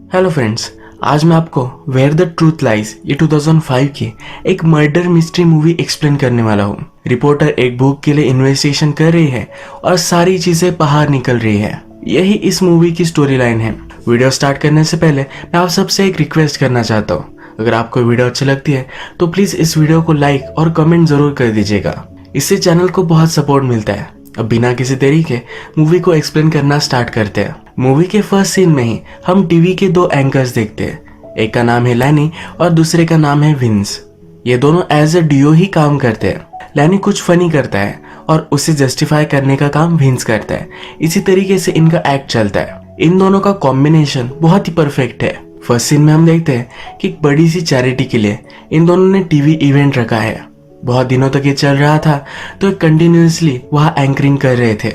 Hello friends, आज मैं आपको वेयर द ट्रूथ लाइज ये 2005 की एक मर्डर मिस्ट्री मूवी एक्सप्लेन करने वाला हूँ। रिपोर्टर एक बुक के लिए इन्वेस्टिगेशन कर रही है और सारी चीजें बाहर निकल रही है। यही इस मूवी की स्टोरी लाइन है। वीडियो स्टार्ट करने से पहले मैं आप सबसे एक रिक्वेस्ट करना चाहता हूँ। अगर आपको वीडियो अच्छी लगती है तो प्लीज इस वीडियो को लाइक और कमेंट जरूर कर दीजिएगा। इससे चैनल को बहुत सपोर्ट मिलता है। अब बिना किसी देरी के मूवी को एक्सप्लेन करना स्टार्ट करते हैं। मूवी के फर्स्ट सीन में ही हम टीवी के दो एंकर्स देखते हैं। एक का नाम है लैनी और दूसरे का नाम है विंस। ये दोनों एज ए डुओ ही काम करते हैं। लैनी कुछ फनी करता है और उसे जस्टिफाई करने का काम विंस करता है। इसी तरीके से इनका एक्ट चलता है। इन दोनों का कॉम्बिनेशन बहुत ही परफेक्ट है। फर्स्ट सीन में हम देखते हैं कि एक बड़ी सी चैरिटी के लिए इन दोनों ने टीवी इवेंट रखा है। बहुत दिनों तक ये चल रहा था तो कंटिन्यूअसली वहाँ एंकरिंग कर रहे थे।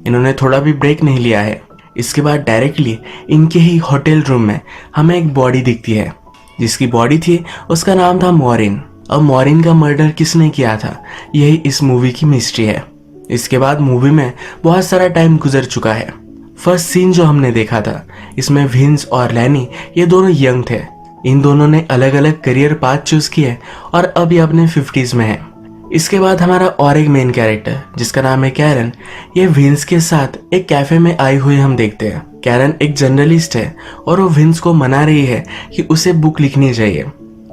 इन्होंने थोड़ा भी ब्रेक नहीं लिया है। इसके बाद डायरेक्टली इनके ही होटल रूम में हमें एक बॉडी दिखती है। जिसकी बॉडी थी उसका नाम था मॉरिन। अब मॉरिन का मर्डर किसने किया था यही इस मूवी की मिस्ट्री है। इसके बाद मूवी में बहुत सारा टाइम गुजर चुका है। फर्स्ट सीन जो हमने देखा था इसमें विंस और लैनी ये दोनों यंग थे। इन दोनों ने अलग अलग करियर पाथ चूज किए और अब ये अपने 50s में है। इसके बाद हमारा और एक मेन कैरेक्टर जिसका नाम है कैरन, ये विंस के साथ एक कैफे में आई हुई हम देखते हैं। कैरन एक जर्नलिस्ट है और वो विंस को मना रही है कि उसे बुक लिखनी चाहिए।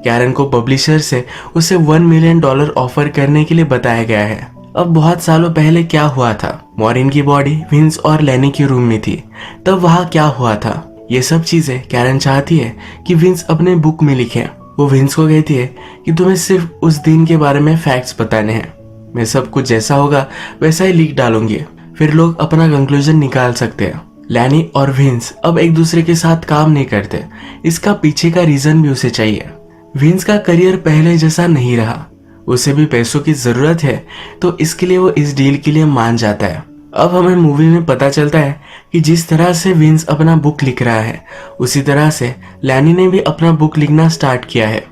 कैरन को पब्लिशर से उसे $1 मिलियन ऑफर करने के लिए बताया गया है। अब बहुत सालों पहले क्या हुआ था, मॉरिन की बॉडी विंस और लैनी के रूम में थी। तब वहाँ क्या हुआ था ये सब चीजें कैरन चाहती है कि विंस अपने बुक में लिखे। वो विंस को कहती है कि तुम्हें सिर्फ उस दिन के बारे में फैक्ट्स बताने हैं। मैं सब कुछ जैसा होगा वैसा ही लिख डालूंगी, फिर लोग अपना कंक्लूजन निकाल सकते हैं। लैनी और विंस अब एक दूसरे के साथ काम नहीं करते। इसका पीछे का रीजन भी उसे चाहिए। विंस का करियर पहले जैसा नहीं रहा, उसे भी पैसों की जरूरत है तो इसके लिए वो इस डील के लिए मान जाता है। अब हमें मूवी में पता चलता है कि जिस तरह से विंस अपना बुक लिख रहा है उसी तरह से लैनी ने भी अपना बुक लिखना स्टार्ट किया है।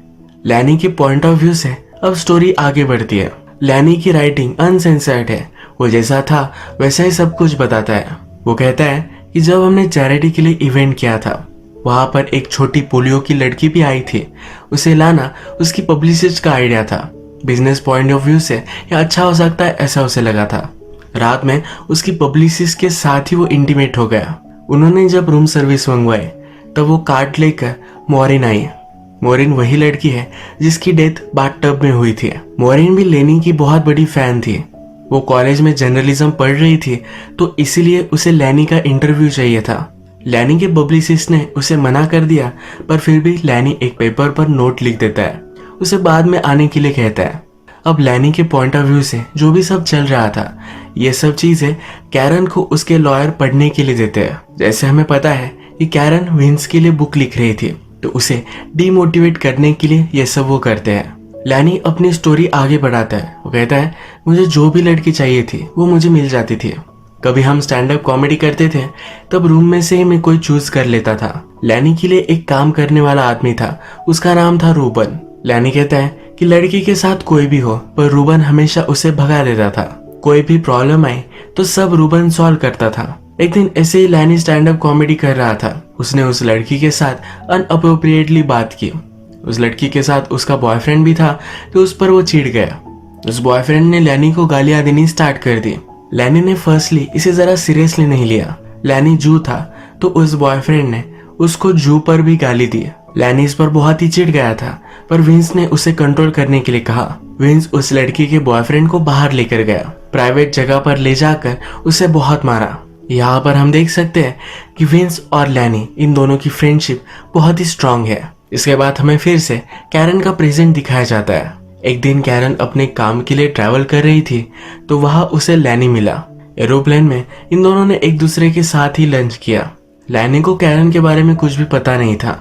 लैनी के पॉइंट ऑफ व्यू से अब स्टोरी आगे बढ़ती है। लैनी की राइटिंग अनसेंसर्ड है। वो जैसा था वैसा ही सब कुछ बताता है। वो कहता है कि जब हमने चैरिटी के लिए इवेंट किया था वहां पर एक छोटी पोलियो की लड़की भी आई थी। उसे लाना उसकी पब्लिसिस्ट का आइडिया था। बिजनेस पॉइंट ऑफ व्यू से यह अच्छा हो सकता है ऐसा उसे लगा था। रात में उसकी पब्लिसिस्ट के साथ ही वो इंटीमेट हो गया। उन्होंने जब रूम सर्विस मंगवाई तब वो कार्ड लेकर मॉरिन आई। मॉरिन वही लड़की है जिसकी डेथ बाथटब में हुई थी। मॉरिन भी लेनी की बहुत बड़ी फैन थी। वो कॉलेज में जर्नलिज्म पढ़ रही थी तो इसीलिए उसे लैनी का इंटरव्यू चाहिए था। लैनी के पब्लिसिस्ट ने उसे मना कर दिया पर फिर भी लैनी एक पेपर पर नोट लिख देता है। उसे बाद में आने के लिए कहता है। अब लैनी के पॉइंट ऑफ व्यू से जो भी सब चल रहा था ये सब चीजें कैरन को उसके लॉयर पढ़ने के लिए देते हैं। जैसे हमें पता है कि कैरन विंस के लिए बुक लिख रही थी तो उसे डीमोटिवेट करने के लिए ये सब वो करते हैं। लैनी अपनी स्टोरी आगे बढ़ाता है। वो कहता है मुझे जो भी लड़की चाहिए थी वो मुझे मिल जाती थी। कभी हम स्टैंड अप कॉमेडी करते थे तब रूम में से ही मैं कोई चूज कर लेता था। लैनी के लिए एक काम करने वाला आदमी था, उसका नाम था रूबन। लैनी कहता है कि लड़की के साथ कोई भी हो पर रूबन हमेशा उसे भगा देता था। कोई भी प्रॉब्लम आई तो सब रूबन सॉल्व करता था। एक दिन ऐसे ही लैनी स्टैंड अप कॉमेडी कर रहा था। उसने उस लड़की के साथ अनअप्रोप्रिएटली बात की। उस लड़की के साथ उसका बॉयफ्रेंड भी था तो उस पर वो चिढ़ गया। उस बॉयफ्रेंड ने लैनी को गालियां देनी स्टार्ट कर दी। लैनी ने फर्स्टली इसे जरा सीरियसली नहीं लिया। लैनी जू था तो उस बॉयफ्रेंड ने उसको जू पर भी गाली दी। लैनी इस पर बहुत ही चिढ़ गया था पर विंस ने उसे कंट्रोल करने के लिए कहा। विंस उस लड़की के बॉयफ्रेंड को बाहर लेकर गया। प्राइवेट जगह पर ले जाकर उसे बहुत मारा। यहाँ पर हम देख सकते हैं कि विंस और लैनी इन दोनों की फ्रेंडशिप बहुत ही स्ट्रांग है। इसके बाद हमें फिर से कैरन का प्रेजेंट दिखाया जाता है। एक दिन कैरन अपने काम के लिए ट्रैवल कर रही थी तो वहां उसे लैनी मिला। एरोप्लेन में इन दोनों ने एक दूसरे के साथ ही लंच किया। लैनी को कैरन के बारे में कुछ भी पता नहीं था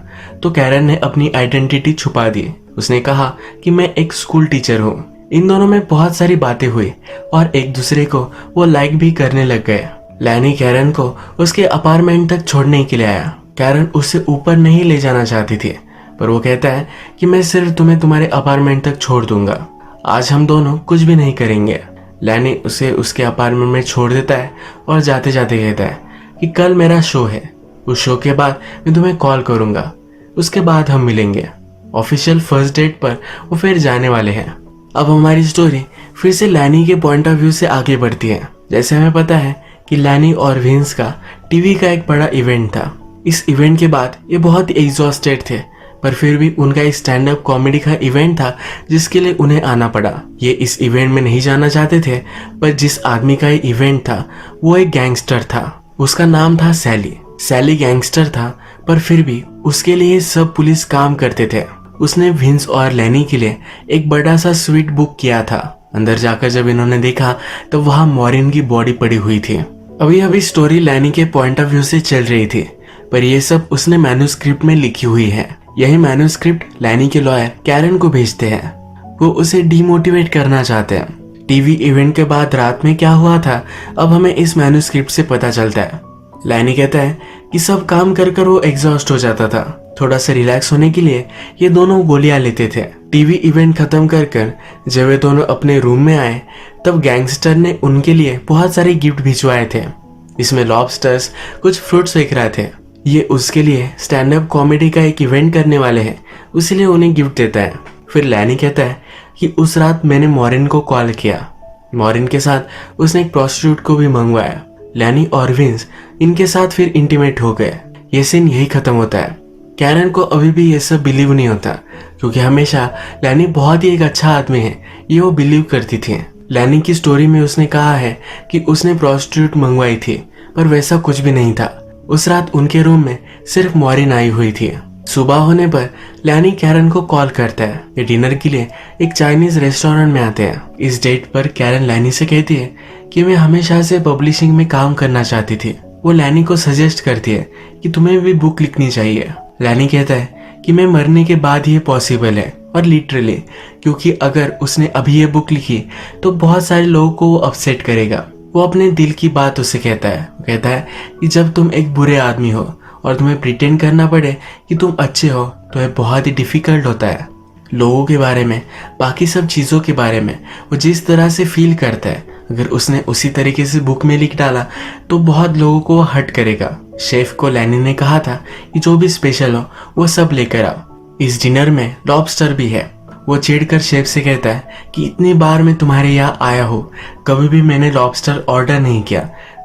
तो कैरन ने अपनी आइडेंटिटी छुपा दी। उसने कहा कि मैं एक स्कूल टीचर हूँ। इन दोनों में बहुत सारी बातें हुई और एक दूसरे को वो लाइक भी करने लग गए। लैनी कैरन को उसके अपार्टमेंट तक छोड़ने के लिए आया। कैरन उसे ऊपर नहीं ले जाना चाहती थी पर वो कहता है कि मैं सिर्फ तुम्हें तुम्हारे अपार्टमेंट तक छोड़ दूंगा। आज हम दोनों कुछ भी नहीं करेंगे। लैनी उसे उसके अपार्टमेंट में छोड़ देता है और जाते जाते कहता है कि कल मेरा शो है, उस शो के बाद मैं तुम्हें कॉल करूंगा, उसके बाद हम मिलेंगे। ऑफिशियल फर्स्ट डेट पर वो फिर जाने वाले हैं। अब हमारी स्टोरी फिर से लैनी के पॉइंट ऑफ व्यू से आगे बढ़ती है। जैसे हमें पता है कि लैनी और विंस का टीवी का एक बड़ा इवेंट था। इस इवेंट के बाद ये बहुत ही एग्जॉस्टेड थे, पर फिर भी उनका एक स्टैंड अप कॉमेडी का इवेंट था जिसके लिए उन्हें आना पड़ा। ये इस इवेंट में नहीं जाना चाहते थे, पर जिस आदमी का ये इवेंट था वो एक गैंगस्टर था। उसका नाम था सैली। सैली गैंगस्टर था, पर फिर भी उसके लिए सब पुलिस काम करते थे। उसने विंस और लैनी के लिए एक बड़ा सा स्वीट बुक किया था। अंदर जाकर जब इन्होंने देखा तो वहां मॉरिन की बॉडी पड़ी हुई थी। अभी स्टोरी लैनी के पॉइंट ऑफ व्यू से चल रही थी, पर यह सब उसने मैन्युस्क्रिप्ट में लिखी हुई है। यही मैन्युस्क्रिप्ट लैनी के लॉयर कैरन को भेजते हैं। वो उसे डीमोटिवेट करना चाहते हैं। टीवी इवेंट के बाद रात में क्या हुआ था अब हमें इस मैन्युस्क्रिप्ट से पता चलता है। लैनी कहता है कि सब काम कर कर वो एग्जॉस्ट हो जाता था। थोड़ा सा रिलैक्स होने के लिए ये दोनों गोलियां लेते थे। टीवी इवेंट खत्म कर जब वे दोनों अपने रूम में आए तब गैंगस्टर ने उनके लिए बहुत सारे गिफ्ट भिजवाए थे। इसमें लॉबस्टर्स, कुछ फ्रूट्स बिक रहे थे। ये उसके लिए स्टैंड अप कॉमेडी का एक इवेंट करने वाले हैं, इसलिए उन्हें गिफ्ट देता है। फिर लैनी कहता है कि उस रात मैंने मॉरिन को कॉल किया। मॉरिन के साथ उसने एक प्रोस्टिट्यूट को भी मंगवाया। लैनी और विंस इनके साथ फिर इंटीमेट हो गए। ये सीन यही खत्म होता है। कैरन को अभी भी ये सब बिलीव नहीं होता, क्योंकि हमेशा लैनी बहुत ही एक अच्छा आदमी है ये वो बिलीव करती थी। लैनी की स्टोरी में उसने कहा है कि उसने प्रोस्टिट्यूट मंगवाई थी, पर वैसा कुछ भी नहीं था। उस रात उनके रूम में सिर्फ मॉरिन आई हुई थी। सुबह होने पर लैनी कैरन को कॉल करता है। ये डिनर के लिए एक चाइनीज रेस्टोरेंट में आते हैं। इस डेट पर कैरन लैनी से कहती है कि मैं हमेशा से पब्लिशिंग में काम करना चाहती थी। वो लैनी को सजेस्ट करती है कि तुम्हें भी बुक लिखनी चाहिए। लैनी कहता है कि मैं मरने के बाद ये पॉसिबल है, और लिटरली, क्योंकि अगर उसने अभी ये बुक लिखी तो बहुत सारे लोगों को वो अपसेट करेगा। वो अपने दिल की बात उसे कहता है। वो कहता है कि जब तुम एक बुरे आदमी हो और तुम्हें प्रिटेंड करना पड़े कि तुम अच्छे हो तो यह बहुत ही डिफिकल्ट होता है। लोगों के बारे में, बाकी सब चीज़ों के बारे में वो जिस तरह से फील करता है, अगर उसने उसी तरीके से बुक में लिख डाला तो बहुत लोगों को हर्ट करेगा। शेफ को लैनी ने कहा था कि जो भी स्पेशल हो वो सब लेकर आओ। इस डिनर में लॉबस्टर भी है। वो चिढ़कर शेफ से कहता है कि इतनी बार मैं तुम्हारे यहाँ आया हूँ, कभी भी मैंने लॉबस्टर ऑर्डर नहीं किया,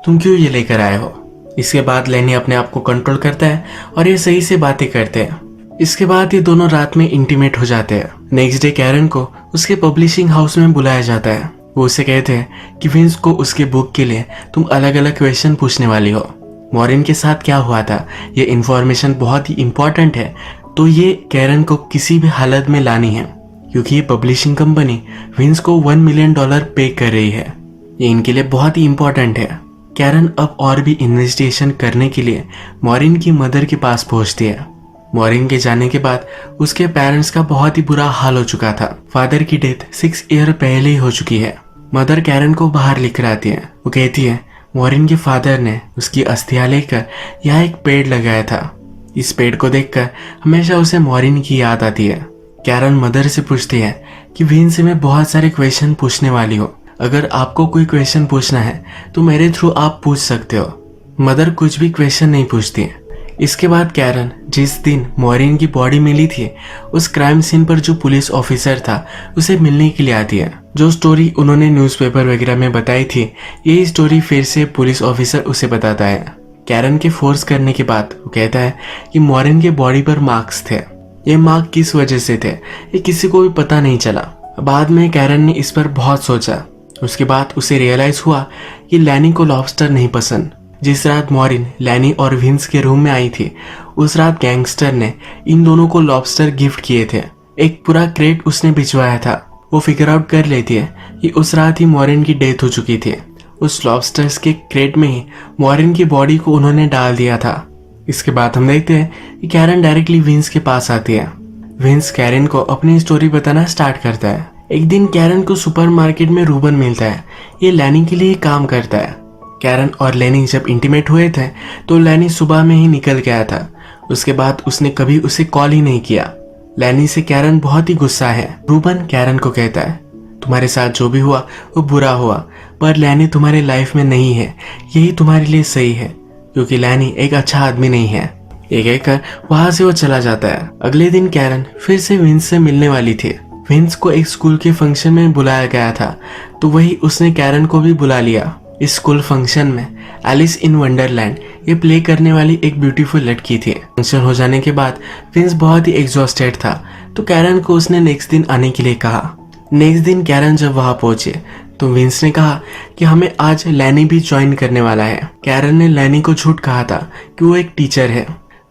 तुम क्यों ये लेकर आए हो। इसके बाद लैनी अपने आप को कंट्रोल करता है और ये सही से बातें करते हैं। इसके बाद ये दोनों रात में इंटीमेट हो जाते हैं। नेक्स्ट डे कैरन को उसके पब्लिशिंग हाउस में बुलाया जाता है। वो उसे कहते हैं कि विंस को उसके बुक के लिए तुम अलग अलग क्वेश्चन पूछने वाली हो। मॉरिन के साथ क्या हुआ था ये इन्फॉर्मेशन बहुत ही इंपॉर्टेंट है, तो ये कैरन को किसी भी हालत में लानी है, क्योंकि ये पब्लिशिंग कंपनी विंस को $1 मिलियन पे कर रही है। ये इनके लिए बहुत ही इंपॉर्टेंट है। कैरन अब और भी इन्वेस्टिगेशन करने के लिए मॉरिन की मदर के पास पहुंचती है। मॉरिन के जाने के बाद उसके पेरेंट्स का बहुत ही बुरा हाल हो चुका था। फादर की डेथ 6 ईयर पहले ही हो चुकी है। मदर कैरन को बाहर लेकर आती है। वो कहती है मॉरिन के फादर ने उसकी अस्थियां लेकर यहाँ एक पेड़ लगाया था। इस पेड़ को देखकर हमेशा उसे मॉरिन की याद आती है। कैरन मदर से पूछती है कि विंस से मैं बहुत सारे क्वेश्चन पूछने वाली हूँ, अगर आपको कोई क्वेश्चन पूछना है तो मेरे थ्रू आप पूछ सकते हो। मदर कुछ भी क्वेश्चन नहीं पूछती है। इसके बाद कैरन जिस दिन मॉरिन की बॉडी मिली थी उस क्राइम सीन पर जो पुलिस ऑफिसर था उसे मिलने के लिए आती है। जो स्टोरी उन्होंने न्यूज़पेपर वगैरह में बताई थी यही स्टोरी फिर से पुलिस ऑफिसर उसे बताता है। कैरन के फोर्स करने के बाद वो कहता है कि मॉरिन के बॉडी पर मार्क्स थे। ये मार्क किस वजह से थे ये किसी को भी पता नहीं चला। बाद में कैरन ने इस पर बहुत सोचा। उसके बाद उसे रियलाइज हुआ कि लैनी को लॉबस्टर नहीं पसंद। जिस रात मॉरिन लैनी और विंस के रूम में आई थी उस रात गैंगस्टर ने इन दोनों को लॉबस्टर गिफ्ट किए थे। एक पूरा क्रेट उसने भिजवाया था। वो फिगर आउट कर लेती है कि उस रात ही मॉरिन की डेथ हो चुकी थी। उस लॉबस्टर्स के क्रेट में ही मॉरिन की बॉडी को उन्होंने डाल दिया था। इसके बाद हम देखते हैं कि कैरन डायरेक्टली विंस के पास आती है। विंस कैरन को अपनी स्टोरी बताना स्टार्ट करता है। एक दिन कैरन को सुपरमार्केट में रूबन मिलता है। ये लैनी के लिए काम करता है। कैरन और लैनी जब इंटीमेट हुए थे तो लैनी सुबह में ही निकल गया था। उसके बाद उसने कभी उसे कॉल ही नहीं किया। लैनी से कैरन बहुत ही गुस्सा है। रूबन कैरन को कहता है तुम्हारे साथ जो भी हुआ वो बुरा हुआ, पर लैनी तुम्हारे लाइफ में नहीं है, यही तुम्हारे लिए सही है। क्योंकि लैनी एक अच्छा आदमी नहीं है। ये कहकर वहां से वो चला जाता है। अगले दिन कैरन फिर से विंस से मिलने वाली थी। विंस को एक स्कूल के फंक्शन में बुलाया गया था, तो वही उसने कैरन को भी बुला लिया। इस स्कूल फंक्शन में एलिस इन वंडरलैंड ये प्ले करने वाली एक ब्यूटीफुल लड़की थी। फंक्शन हो जाने के बाद विंस बहुत ही एग्जॉस्टेड था, तो कैरन को उसने नेक्स्ट दिन आने के लिए कहा। नेक्स्ट दिन कैरन जब वहां पहुंचे तो विंस ने कहा कि हमें आज लैनी भी ज्वाइन करने वाला है। कैरन ने लैनी को झूठ कहा था कि वो एक टीचर है।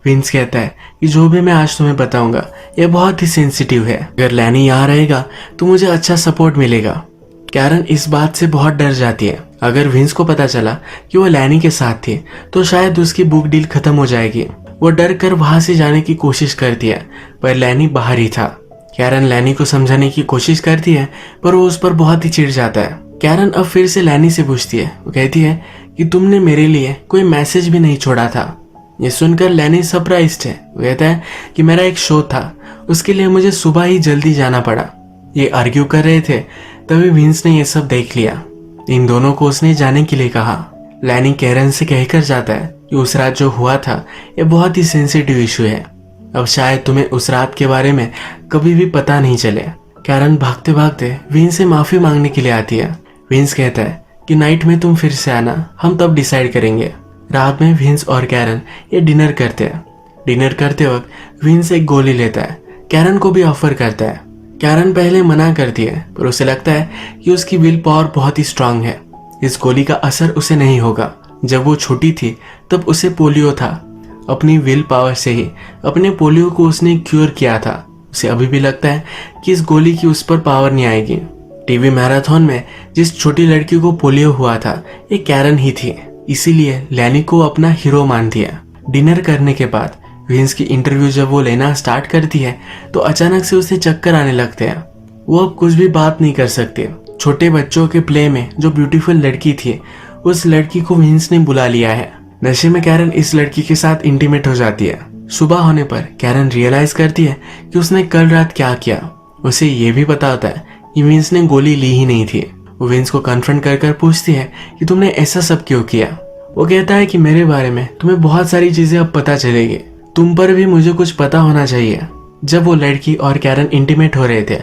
विंस कहता है कि जो भी मैं आज तुम्हें बताऊंगा ये बहुत ही सेंसिटिव है, अगर लैनी यहाँ रहेगा तो मुझे अच्छा सपोर्ट मिलेगा। कैरन इस बात से बहुत डर जाती है। अगर विंस को पता चला कि वो लैनी के साथ थी तो शायद उसकी बुक डील खत्म हो जाएगी। वो डर कर वहां से जाने की कोशिश करती है, पर लैनी बाहर ही था। कैरन लैनी को समझाने की कोशिश करती है, पर वो उस पर बहुत ही चिढ़ जाता है। कैरन अब फिर से लैनी से पूछती है। वो कहती है कि तुमने मेरे लिए कोई मैसेज भी नहीं छोड़ा था। ये सुनकर लैनी सरप्राइज्ड है। वो कहता है कि मेरा एक शो था, उसके लिए मुझे सुबह ही जल्दी जाना पड़ा। ये आर्ग्यू कर रहे थे, तभी विंस ने ये सब देख लिया। इन दोनों को उसने जाने के लिए कहा। लैनी कैरन से कहकर जाता है कि उस रात जो हुआ था ये बहुत ही सेंसिटिव इशू है। अब शायद तुम्हें उस रात के बारे में कभी भी पता नहीं चले। कैरन भागते भागते विंस से माफी मांगने के लिए आती है। विंस कहता है कि नाइट में तुम फिर से आना, हम तब डिसाइड करेंगे। रात में विंस और कैरन ये डिनर करते हैं। डिनर करते वक्त विंस एक गोली लेता है, कैरन को भी ऑफर करता है। कैरन पहले मना करती है, पर उसे लगता है कि उसकी विल पावर बहुत ही स्ट्रांग है, इस गोली का असर उसे नहीं होगा। जब वो छोटी थी तब उसे पोलियो था। अपनी विल पावर से ही अपने पोलियो को उसने क्योर किया था। उसे अभी भी लगता है कि इस गोली की उस पर पावर नहीं आएगी। टीवी मैराथन में जिस छोटी लड़की को पोलियो हुआ था ये कैरन ही थी, इसीलिए लैनी को अपना हीरो मानती है। डिनर करने के बाद विंस की इंटरव्यू जब वो लेना स्टार्ट करती है तो अचानक से उसे चक्कर आने लगते हैं। वो अब कुछ भी बात नहीं कर सकते। छोटे बच्चों के प्ले में जो ब्यूटीफुल लड़की थी उस लड़की को विंस ने बुला लिया है। नशे में कैरन इस लड़की के साथ इंटीमेट हो जाती है। सुबह होने पर कैरन रियलाइज करती है कि उसने कल रात क्या किया। उसे ये भी पता होता है कि विंस ने गोली ली ही नहीं थी। वो विंस को कन्फ्रंट कर पूछती है कि तुमने ऐसा सब क्यों किया। वो कहता है कि मेरे बारे में तुम्हें बहुत सारी चीजें अब पता चलेगी, तुम पर भी मुझे कुछ पता होना चाहिए। जब वो लड़की और कैरन इंटीमेट हो रहे थे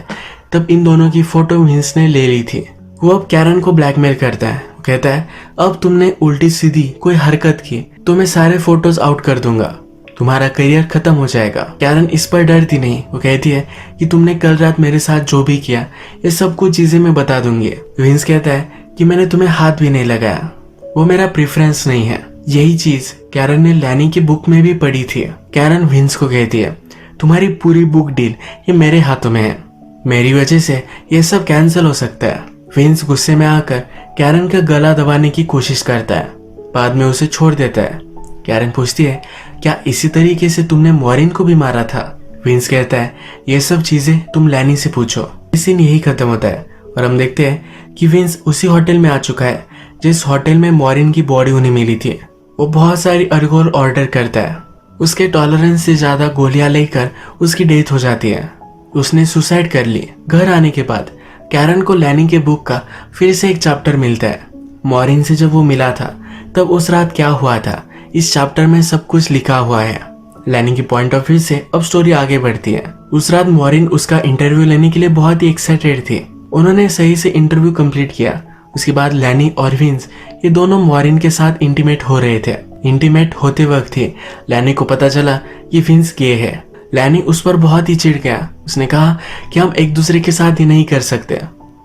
तब इन दोनों की फोटो विंस ने ले ली थी। वो अब कैरन को ब्लैकमेल करता है। वो कहता है अब तुमने उल्टी सीधी कोई हरकत की तो मैं सारे फोटोज आउट कर दूंगा, तुम्हारा करियर खत्म हो जाएगा। कैरन इस पर डरती नहीं। वो कहती है कि तुमने कल रात मेरे साथ जो भी किया ये सब कुछ चीजें मैं बता दूंगी। विंस कहता है कि मैंने तुम्हें हाथ भी नहीं लगाया, वो मेरा प्रेफरेंस नहीं है। यही चीज कैरन ने लैनी की बुक में भी पढ़ी थी। कैरन विंस को कहती है तुम्हारी पूरी बुक डील ये मेरे हाथों में है, मेरी वजह से ये सब कैंसिल हो सकता है। विंस गुस्से में आकर कैरन का गला दबाने की कोशिश करता है, बाद में उसे छोड़ देता है। कैरन पूछती है क्या इसी तरीके से तुमने मॉरिन को भी मारा था। विंस कहता है ये सब चीजें तुम लैनी से पूछो। सीन यही खत्म होता है और हम देखते हैं कि विंस उसी होटल में आ चुका है जिस होटल में मॉरिन की बॉडी उन्हें मिली थी। वो बहुत सारी अल्कोहल ऑर्डर करता है। उसके टॉलरेंस से ज्यादा गोलियां लेकर उसकी डेथ हो जाती है। उसने सुसाइड कर ली। घर आने के बाद कैरन को लैनी के बुक का फिर से एक चैप्टर मिलता है। मॉरिन से जब वो मिला था तब उस रात क्या हुआ था इस चैप्टर में सब कुछ लिखा हुआ है। लैनी की पॉइंट ऑफ व्यू से अब स्टोरी आगे बढ़ती है। उस रात मॉरिन उसका इंटरव्यू लेने के लिए बहुत ही एक्साइटेड थी। उन्होंने सही से इंटरव्यू कंप्लीट किया। उसके बाद लैनी और विंस ये दोनों मॉरिन के साथ इंटीमेट हो रहे थे। इंटीमेट होते वक्त ही लैनी को पता चला कि विंस गे है। लैनी उस पर बहुत ही चिढ़ गया। उसने कहा कि हम एक दूसरे के साथ ये नहीं कर सकते।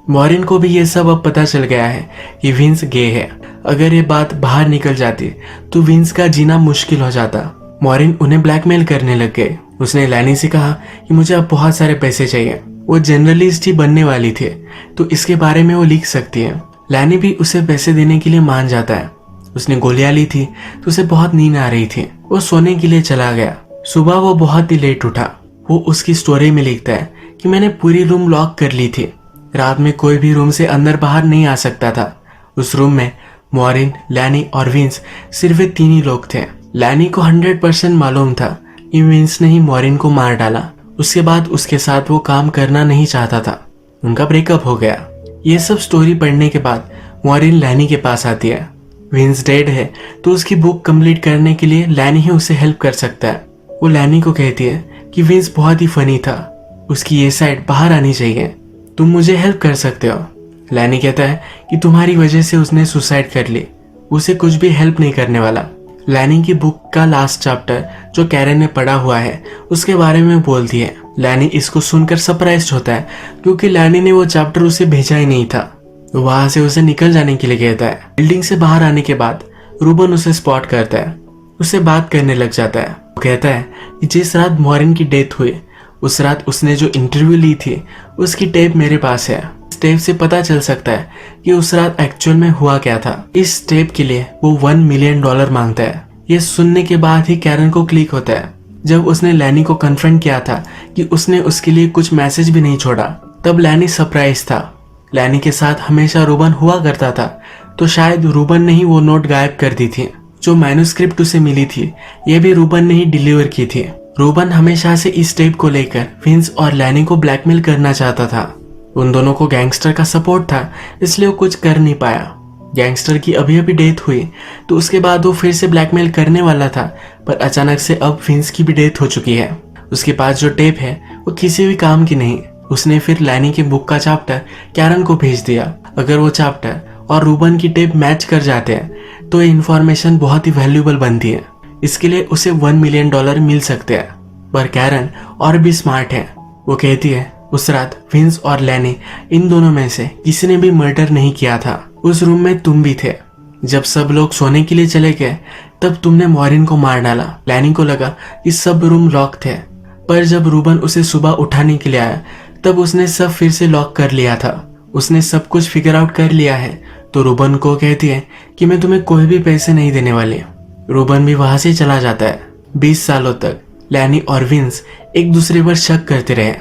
मॉरिन को भी ये सब अब पता चल गया है कि विंस गे है। अगर ये बात बाहर निकल जाती तो विंस का जीना मुश्किल हो जाता। मॉरिन उन्हें ब्लैकमेल करने लग गए। उसने लैनी से कहा कि मुझे अब बहुत सारे पैसे चाहिए। वो जर्नलिस्ट ही बनने वाली थी तो इसके बारे में वो लिख सकती है। लैनी भी उसे पैसे देने के लिए मान जाता है। उसने गोलियां ली थी तो उसे बहुत नींद आ रही थी। वो सोने के लिए चला गया। सुबह वो बहुत ही लेट उठा। वो उसकी स्टोरी में लिखता है कि मैंने पूरी रूम लॉक कर ली थी। रात में कोई भी रूम से अंदर बाहर नहीं आ सकता था। उस रूम में मॉरिन, लैनी और विंस सिर्फ वे तीन ही लोग थे। लैनी को 100% मालूम था कि विंस ने ही मॉरिन को मार डाला। उसके बाद उसके साथ वो काम करना नहीं चाहता था। उनका ब्रेकअप हो गया। ये सब स्टोरी पढ़ने के बाद मॉरिन लैनी के पास आती है। विंस डेड है तो उसकी बुक कंप्लीट करने के लिए लैनी ही उसे हेल्प कर सकता है। वो लैनी को कहती है कि विंस बहुत ही फनी था, उसकी ये साइड बाहर आनी चाहिए, तुम मुझे हेल्प कर सकते हो। लैनी कहता है कि तुम्हारी वजह से उसने सुसाइड कर ली, उसे कुछ भी हेल्प नहीं करने वाला। लैनी की बुक का लास्ट चैप्टर जो कैरन ने पढ़ा हुआ है उसके बारे में बोलती है। लैनी इसको सुनकर सरप्राइज्ड होता है क्योंकि लैनी ने वो चैप्टर उसे भेजा ही नहीं था। वहां से उसे निकल जाने के लिए कहता है। बिल्डिंग से बाहर आने के बाद रूबन उसे स्पॉट करता है, उससे बात करने लग जाता है। वो कहता है कि जिस रात मॉरिन की डेथ हुई उस रात उसने जो इंटरव्यू ली थी उसकी टेप मेरे पास है। इस टेप से पता चल सकता है कि उस रात एक्चुअल में हुआ क्या था। इस टेप के लिए वो $1 मिलियन मांगता है। ये सुनने के बाद ही कैरन को क्लिक होता है। जब उसने लैनी को कन्फ्रंट किया था कि उसने उसके लिए कुछ मैसेज भी नहीं छोड़ा, तब लैनी सरप्राइज था। लैनी के साथ हमेशा रूबन हुआ करता था, तो शायद रूबन ने ही वो नोट गायब कर दी थी। जो मैन्युस्क्रिप्ट उसे मिली थी ये भी रूबन ने ही डिलीवर की थी। रूबन हमेशा से इस टेप को लेकर विंस और लैनी को ब्लैकमेल करना चाहता था। उन दोनों को गैंगस्टर का सपोर्ट था, इसलिए वो कुछ कर नहीं पाया। गैंगस्टर की अभी अभी डेथ हुई तो उसके बाद वो फिर से ब्लैकमेल करने वाला था, पर अचानक से अब विंस की भी डेथ हो चुकी है। उसके पास जो टेप है वो किसी भी काम की नहीं। उसने फिर लैनी की बुक का चैप्टर कैरन को भेज दिया। अगर वो चैप्टर और रूबन की टेप मैच कर जाते हैं तो ये इन्फॉर्मेशन बहुत ही वैल्यूएबल बनती है। इसके लिए उसे $1 मिलियन मिल सकते हैं। पर कैरन और भी स्मार्ट है। वो कहती है उस रात विंस और लैनी इन दोनों में से किसी ने भी मर्डर नहीं किया था। उस रूम में तुम भी थे। जब सब लोग सोने के लिए चले गए तब तुमने मॉरिन को मार डाला। लैनी को लगा कि सब रूम लॉक थे, पर जब रूबन उसे सुबह उठाने के लिए आया तब उसने सब फिर से लॉक कर लिया था। उसने सब कुछ फिगर आउट कर लिया है। तो रूबन को कहती है कि मैं तुम्हें कोई भी पैसे नहीं देने वाली। रूबन भी वहां से चला जाता है। 20 सालों तक लैनी और विंस एक दूसरे पर शक करते रहे।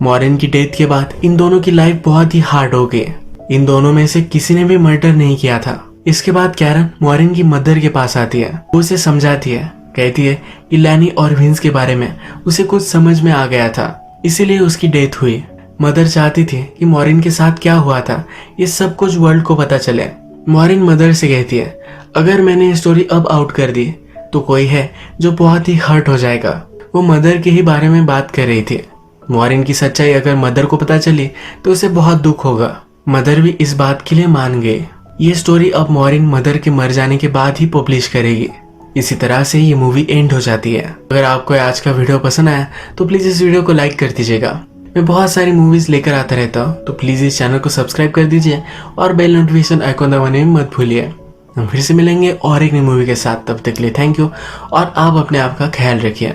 मॉरिन की डेथ के बाद इन दोनों की लाइफ बहुत ही हार्ड हो गई। इन दोनों में से किसी ने भी मर्डर नहीं किया था। इसके बाद कैरन मॉरिन की मदर के पास आती है। वो उसे समझाती है, कहती है कि लैनी और विंस के बारे में उसे कुछ समझ में आ गया था, इसीलिए उसकी डेथ हुई। मदर चाहती थी कि मॉरिन के साथ क्या हुआ था ये सब कुछ वर्ल्ड को पता चले। मॉरिन मदर से कहती है अगर मैंने ये स्टोरी अब आउट कर दी तो कोई है जो बहुत ही हर्ट हो जाएगा। वो मदर के ही बारे में बात कर रही थी। मॉरिन की सच्चाई अगर मदर को पता चली तो उसे बहुत दुख होगा। मदर भी इस बात के लिए मान गई। ये स्टोरी अब मॉरिन मदर के मर जाने के बाद ही पब्लिश करेगी। इसी तरह से ये मूवी एंड हो जाती है। अगर आपको आज का वीडियो पसंद आया तो प्लीज इस वीडियो को लाइक कर दीजिएगा। मैं बहुत सारी मूवीज लेकर आता रहता हूँ, तो प्लीज इस चैनल को सब्सक्राइब कर दीजिए और बेल नोटिफिकेशन आइकॉन दबाने में मत भूलिए। हम फिर से मिलेंगे और एक नई मूवी के साथ। तब तक के लिए थैंक यू और आप अपने आप का ख्याल रखिए।